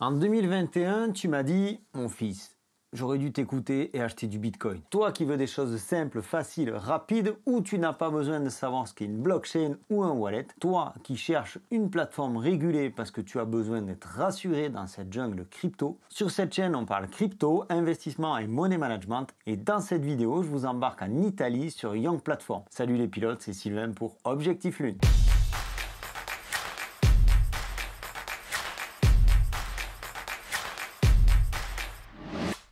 En 2021, tu m'as dit, mon fils, j'aurais dû t'écouter et acheter du Bitcoin. Toi qui veux des choses simples, faciles, rapides, où tu n'as pas besoin de savoir ce qu'est une blockchain ou un wallet. Toi qui cherches une plateforme régulée parce que tu as besoin d'être rassuré dans cette jungle crypto. Sur cette chaîne, on parle crypto, investissement et money management. Et dans cette vidéo, je vous embarque en Italie sur Young Platform. Salut les pilotes, c'est Sylvain pour Objectif Lune.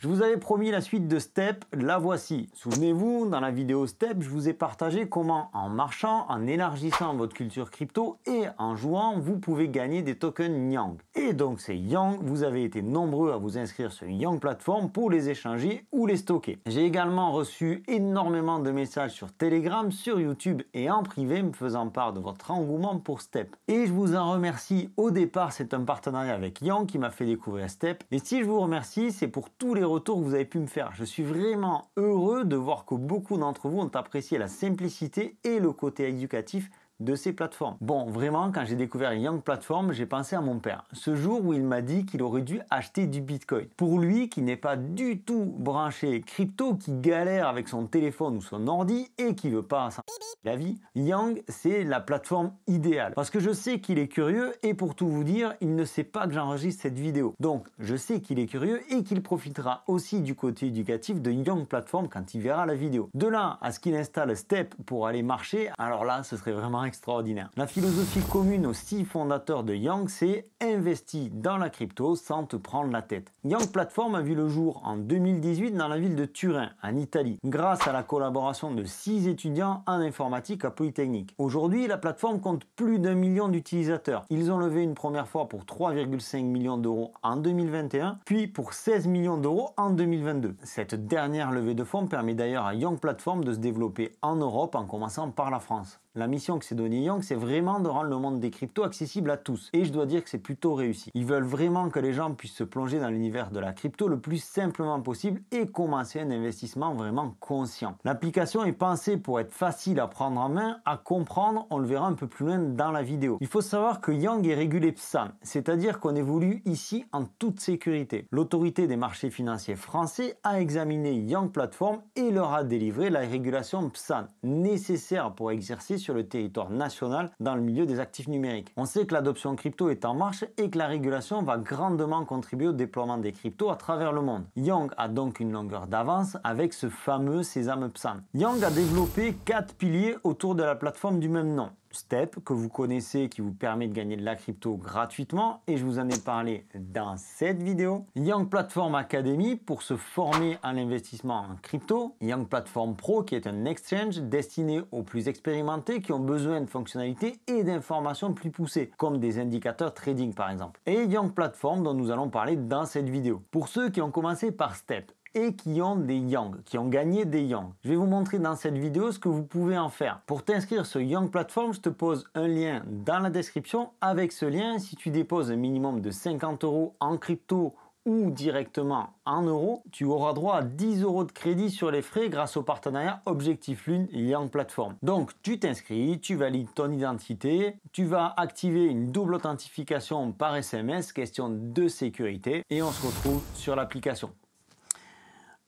Je vous avais promis la suite de Step, la voici. Souvenez-vous, dans la vidéo Step, je vous ai partagé comment, en marchant, en élargissant votre culture crypto et en jouant, vous pouvez gagner des tokens Yang. Et donc ces Yang, vous avez été nombreux à vous inscrire sur Young Platform pour les échanger ou les stocker. J'ai également reçu énormément de messages sur Telegram, sur YouTube et en privé me faisant part de votre engouement pour Step. Et je vous en remercie. Au départ, c'est un partenariat avec Yang qui m'a fait découvrir Step. Et si je vous remercie, c'est pour tous les retours que vous avez pu me faire. Je suis vraiment heureux de voir que beaucoup d'entre vous ont apprécié la simplicité et le côté éducatif de ces plateformes. Bon, vraiment, quand j'ai découvert Young Platform, j'ai pensé à mon père. Ce jour où il m'a dit qu'il aurait dû acheter du Bitcoin. Pour lui, qui n'est pas du tout branché crypto, qui galère avec son téléphone ou son ordi et qui veut pas s'en la vie, Young, c'est la plateforme idéale. Parce que je sais qu'il est curieux et pour tout vous dire, il ne sait pas que j'enregistre cette vidéo. Donc, je sais qu'il est curieux et qu'il profitera aussi du côté éducatif de Young Platform quand il verra la vidéo. De là à ce qu'il installe Step pour aller marcher, alors là, ce serait vraiment extraordinaire. La philosophie commune aux 6 fondateurs de Young, c'est investis dans la crypto sans te prendre la tête. Young Platform a vu le jour en 2018 dans la ville de Turin, en Italie, grâce à la collaboration de 6 étudiants en informatique à Polytechnique. Aujourd'hui, la plateforme compte plus d'1 million d'utilisateurs. Ils ont levé une première fois pour 3,5 millions d'euros en 2021, puis pour 16 millions d'euros en 2022. Cette dernière levée de fonds permet d'ailleurs à Young Platform de se développer en Europe en commençant par la France. La mission que s'est donnée Young, c'est vraiment de rendre le monde des cryptos accessible à tous. Et je dois dire que c'est plutôt réussi. Ils veulent vraiment que les gens puissent se plonger dans l'univers de la crypto le plus simplement possible et commencer un investissement vraiment conscient. L'application est pensée pour être facile à prendre en main, à comprendre, on le verra un peu plus loin dans la vidéo. Il faut savoir que Young est régulé PSAN, c'est-à-dire qu'on évolue ici en toute sécurité. L'autorité des marchés financiers français a examiné Young Platform et leur a délivré la régulation PSAN, nécessaire pour exercer sur le territoire national dans le milieu des actifs numériques. On sait que l'adoption crypto est en marche et que la régulation va grandement contribuer au déploiement des cryptos à travers le monde. Young a donc une longueur d'avance avec ce fameux sésame PSAN. Young a développé 4 piliers autour de la plateforme du même nom. Step, que vous connaissez, qui vous permet de gagner de la crypto gratuitement et je vous en ai parlé dans cette vidéo. Young Platform Academy pour se former à l'investissement en crypto. Young Platform Pro qui est un exchange destiné aux plus expérimentés qui ont besoin de fonctionnalités et d'informations plus poussées, comme des indicateurs trading par exemple. Et Young Platform dont nous allons parler dans cette vidéo. Pour ceux qui ont commencé par Step et qui ont des Young, qui ont gagné des Young. Je vais vous montrer dans cette vidéo ce que vous pouvez en faire. Pour t'inscrire sur Young Platform, je te pose un lien dans la description. Avec ce lien, si tu déposes un minimum de 50 € en crypto ou directement en euros, tu auras droit à 10 € de crédit sur les frais grâce au partenariat Objectif Lune Young Platform. Donc tu t'inscris, tu valides ton identité, tu vas activer une double authentification par SMS, question de sécurité, et on se retrouve sur l'application.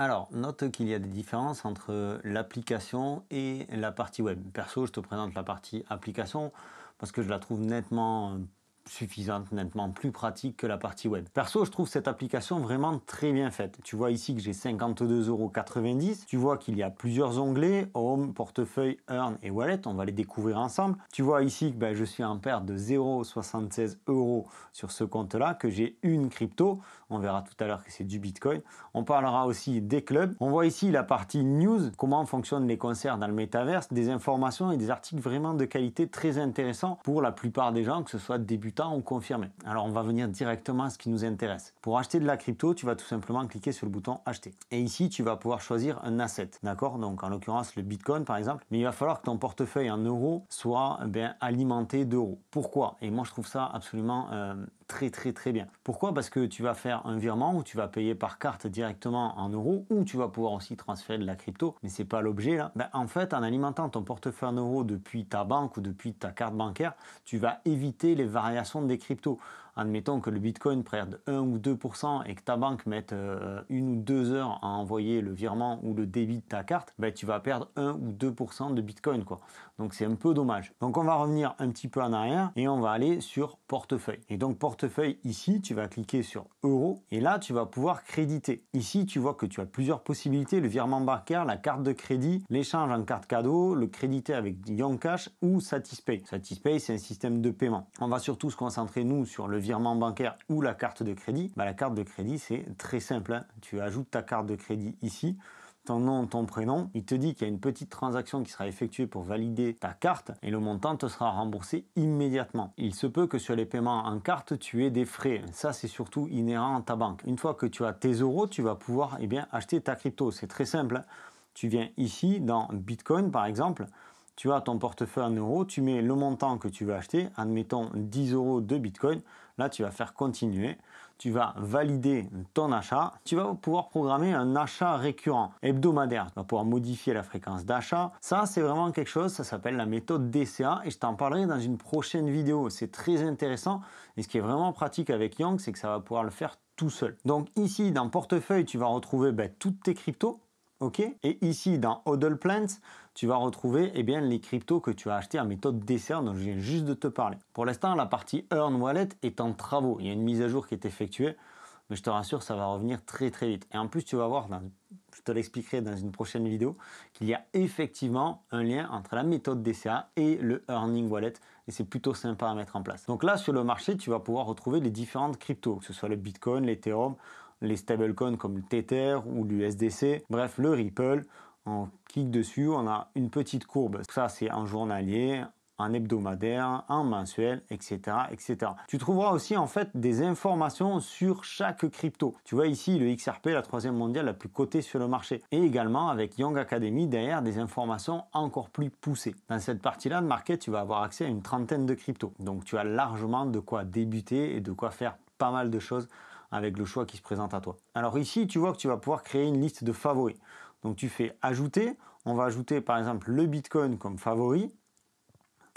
Alors, note qu'il y a des différences entre l'application et la partie web. Perso, je te présente la partie application parce que je la trouve nettement suffisante, nettement plus pratique que la partie web. Perso, je trouve cette application vraiment très bien faite. Tu vois ici que j'ai 52,90 €. Tu vois qu'il y a plusieurs onglets, Home, Portefeuille, Earn et Wallet. On va les découvrir ensemble. Tu vois ici que je suis en perte de 0,76 € sur ce compte-là, que j'ai une crypto. On verra tout à l'heure que c'est du Bitcoin. On parlera aussi des clubs. On voit ici la partie news, comment fonctionnent les concerts dans le métaverse, des informations et des articles vraiment de qualité très intéressants pour la plupart des gens, que ce soit débutants ou confirmé. Alors on va venir directement à ce qui nous intéresse. Pour acheter de la crypto, tu vas tout simplement cliquer sur le bouton acheter. Et ici, tu vas pouvoir choisir un asset. D'accord? Donc en l'occurrence le Bitcoin par exemple. Mais il va falloir que ton portefeuille en euros soit alimenté d'euros. Pourquoi? Et moi je trouve ça absolument très bien. Pourquoi? Parce que tu vas faire un virement où tu vas payer par carte directement en euros ou tu vas pouvoir aussi transférer de la crypto, mais c'est pas l'objet là. En fait, en alimentant ton portefeuille en euros depuis ta banque ou depuis ta carte bancaire, tu vas éviter les variations des cryptos. admettons que le Bitcoin perde 1 ou 2% et que ta banque mette 1 ou 2 heures à envoyer le virement ou le débit de ta carte, ben, tu vas perdre 1 ou 2% de Bitcoin, quoi. Donc c'est un peu dommage. Donc on va revenir un petit peu en arrière et on va aller sur portefeuille. Et donc portefeuille, ici, tu vas cliquer sur euros et là, tu vas pouvoir créditer. Ici, tu vois que tu as plusieurs possibilités, le virement bancaire, la carte de crédit, l'échange en carte cadeau, le créditer avec Young Cash ou Satispay. Satispay, c'est un système de paiement. On va surtout se concentrer, nous, sur le virement bancaire ou la carte de crédit. Ben, la carte de crédit, c'est très simple, hein. Tu ajoutes ta carte de crédit ici, ton nom, ton prénom, il te dit qu'il y a une petite transaction qui sera effectuée pour valider ta carte et le montant te sera remboursé immédiatement. Il se peut que sur les paiements en carte, tu aies des frais. Ça, c'est surtout inhérent à ta banque. Une fois que tu as tes euros, tu vas pouvoir acheter ta crypto. C'est très simple, hein. Tu viens ici dans Bitcoin, par exemple, tu as ton portefeuille en euros, tu mets le montant que tu veux acheter, admettons 10 euros de Bitcoin. Là, tu vas faire continuer. Tu vas valider ton achat. Tu vas pouvoir programmer un achat récurrent, hebdomadaire. Tu vas pouvoir modifier la fréquence d'achat. Ça, c'est vraiment quelque chose, ça s'appelle la méthode DCA et je t'en parlerai dans une prochaine vidéo. C'est très intéressant et ce qui est vraiment pratique avec Young, c'est que ça va pouvoir le faire tout seul. Donc ici, dans portefeuille, tu vas retrouver toutes tes cryptos. Ok, et ici dans Hodl Plans, tu vas retrouver les cryptos que tu as achetés en méthode DCA dont je viens juste de te parler. Pour l'instant, la partie Earn Wallet est en travaux. Il y a une mise à jour qui est effectuée, mais je te rassure, ça va revenir très très vite. Et en plus, tu vas voir, je te l'expliquerai dans une prochaine vidéo, qu'il y a effectivement un lien entre la méthode DCA et le Earning Wallet. Et c'est plutôt sympa à mettre en place. Donc là, sur le marché, tu vas pouvoir retrouver les différentes cryptos, que ce soit le Bitcoin, l'Ethereum, les stablecoins comme le Tether ou l'USDC, bref, le Ripple. On clique dessus, on a une petite courbe. Ça, c'est en journalier, en hebdomadaire, en mensuel, etc., etc. Tu trouveras aussi en fait des informations sur chaque crypto. Tu vois ici le XRP, la troisième mondiale la plus cotée sur le marché. Et également avec Young Academy derrière des informations encore plus poussées. Dans cette partie-là de market, tu vas avoir accès à une trentaine de cryptos. Donc tu as largement de quoi débuter et de quoi faire pas mal de choses avec le choix qui se présente à toi. Alors ici, tu vois que tu vas pouvoir créer une liste de favoris. Donc tu fais ajouter, on va ajouter par exemple le Bitcoin comme favori.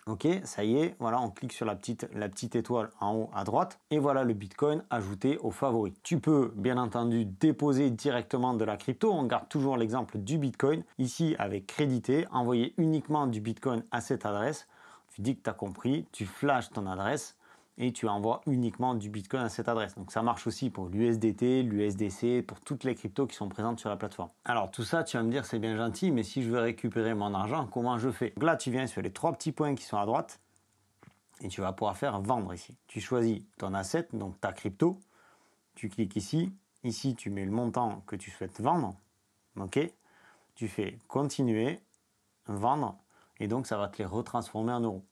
Ok, ça y est, voilà, on clique sur la petite étoile en haut à droite et voilà le Bitcoin ajouté aux favoris. Tu peux bien entendu déposer directement de la crypto, on garde toujours l'exemple du Bitcoin. Ici avec créditer, envoyer uniquement du Bitcoin à cette adresse. Tu dis que tu as compris, tu flashes ton adresse et tu envoies uniquement du Bitcoin à cette adresse. Donc ça marche aussi pour l'USDT, l'USDC, pour toutes les cryptos qui sont présentes sur la plateforme. Alors tout ça, tu vas me dire c'est bien gentil, mais si je veux récupérer mon argent, comment je fais? Donc là, tu viens sur les trois petits points qui sont à droite et tu vas pouvoir faire vendre ici. Tu choisis ton asset, donc ta crypto. Tu cliques ici. Ici, tu mets le montant que tu souhaites vendre. Ok. Tu fais continuer, vendre et donc ça va te les retransformer en euros.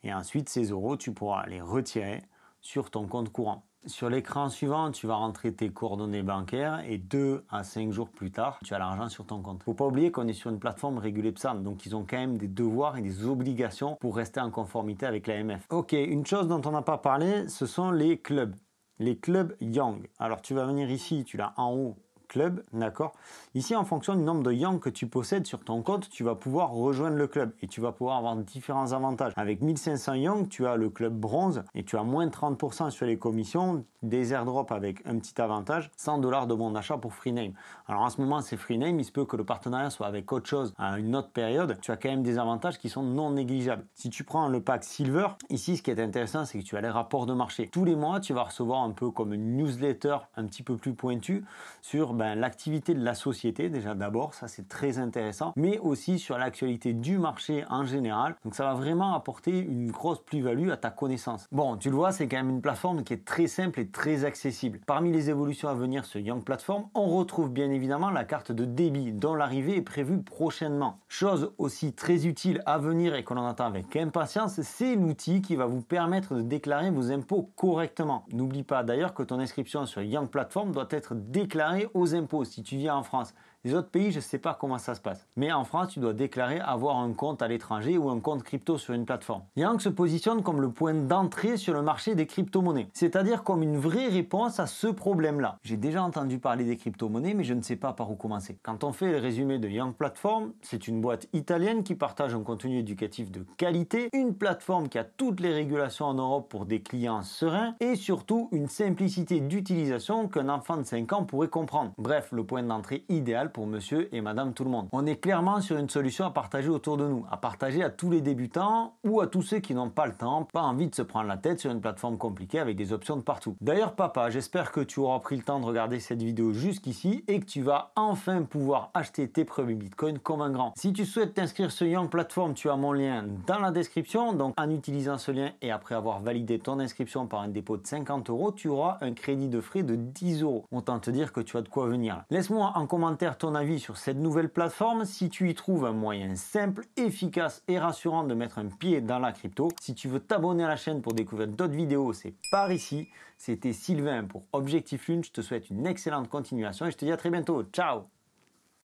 Et ensuite, ces euros, tu pourras les retirer sur ton compte courant. Sur l'écran suivant, tu vas rentrer tes coordonnées bancaires et 2 à 5 jours plus tard, tu as l'argent sur ton compte. Il ne faut pas oublier qu'on est sur une plateforme régulée PSAN, donc ils ont quand même des devoirs et des obligations pour rester en conformité avec l'AMF. Ok, une chose dont on n'a pas parlé, ce sont les clubs. Les clubs Young. Alors tu vas venir ici, tu l'as en haut. Club, d'accord. Ici, en fonction du nombre de Young que tu possèdes sur ton compte, tu vas pouvoir rejoindre le club et tu vas pouvoir avoir différents avantages. Avec 1500 Young, tu as le club bronze et tu as moins de 30% sur les commissions, des airdrops avec un petit avantage, 100 $ de bon d'achat pour Freename. Alors en ce moment, c'est Freename, il se peut que le partenariat soit avec autre chose à une autre période. Tu as quand même des avantages qui sont non négligeables. Si tu prends le pack Silver, ici, ce qui est intéressant, c'est que tu as les rapports de marché. Tous les mois, tu vas recevoir un peu comme une newsletter un petit peu plus pointue sur l'activité de la société, déjà d'abord, ça c'est très intéressant, mais aussi sur l'actualité du marché en général. Donc ça va vraiment apporter une grosse plus-value à ta connaissance. Bon, tu le vois, c'est quand même une plateforme qui est très simple et très accessible. Parmi les évolutions à venir sur Young Platform, on retrouve bien évidemment la carte de débit dont l'arrivée est prévue prochainement. Chose aussi très utile à venir et qu'on en attend avec impatience, c'est l'outil qui va vous permettre de déclarer vos impôts correctement. N'oublie pas d'ailleurs que ton inscription sur Young Platform doit être déclarée aux impôts si tu vis en France. Les autres pays, je ne sais pas comment ça se passe. Mais en France, tu dois déclarer avoir un compte à l'étranger ou un compte crypto sur une plateforme. Yang se positionne comme le point d'entrée sur le marché des crypto-monnaies, c'est-à-dire comme une vraie réponse à ce problème-là. J'ai déjà entendu parler des crypto-monnaies, mais je ne sais pas par où commencer. Quand on fait le résumé de Yang Platform, c'est une boîte italienne qui partage un contenu éducatif de qualité, une plateforme qui a toutes les régulations en Europe pour des clients sereins et surtout une simplicité d'utilisation qu'un enfant de 5 ans pourrait comprendre. Bref, le point d'entrée idéal pour monsieur et madame tout le monde. On est clairement sur une solution à partager autour de nous, à partager à tous les débutants ou à tous ceux qui n'ont pas le temps, pas envie de se prendre la tête sur une plateforme compliquée avec des options de partout. D'ailleurs papa, j'espère que tu auras pris le temps de regarder cette vidéo jusqu'ici et que tu vas enfin pouvoir acheter tes premiers bitcoins comme un grand. Si tu souhaites t'inscrire sur Yang Platform, tu as mon lien dans la description, donc en utilisant ce lien et après avoir validé ton inscription par un dépôt de 50 €, tu auras un crédit de frais de 10 €. Autant te dire que tu as de quoi venir. Laisse-moi en commentaire ton avis sur cette nouvelle plateforme, si tu y trouves un moyen simple, efficace et rassurant de mettre un pied dans la crypto. Si tu veux t'abonner à la chaîne pour découvrir d'autres vidéos, c'est par ici. C'était Sylvain pour Objectif Lune, je te souhaite une excellente continuation et je te dis à très bientôt. Ciao!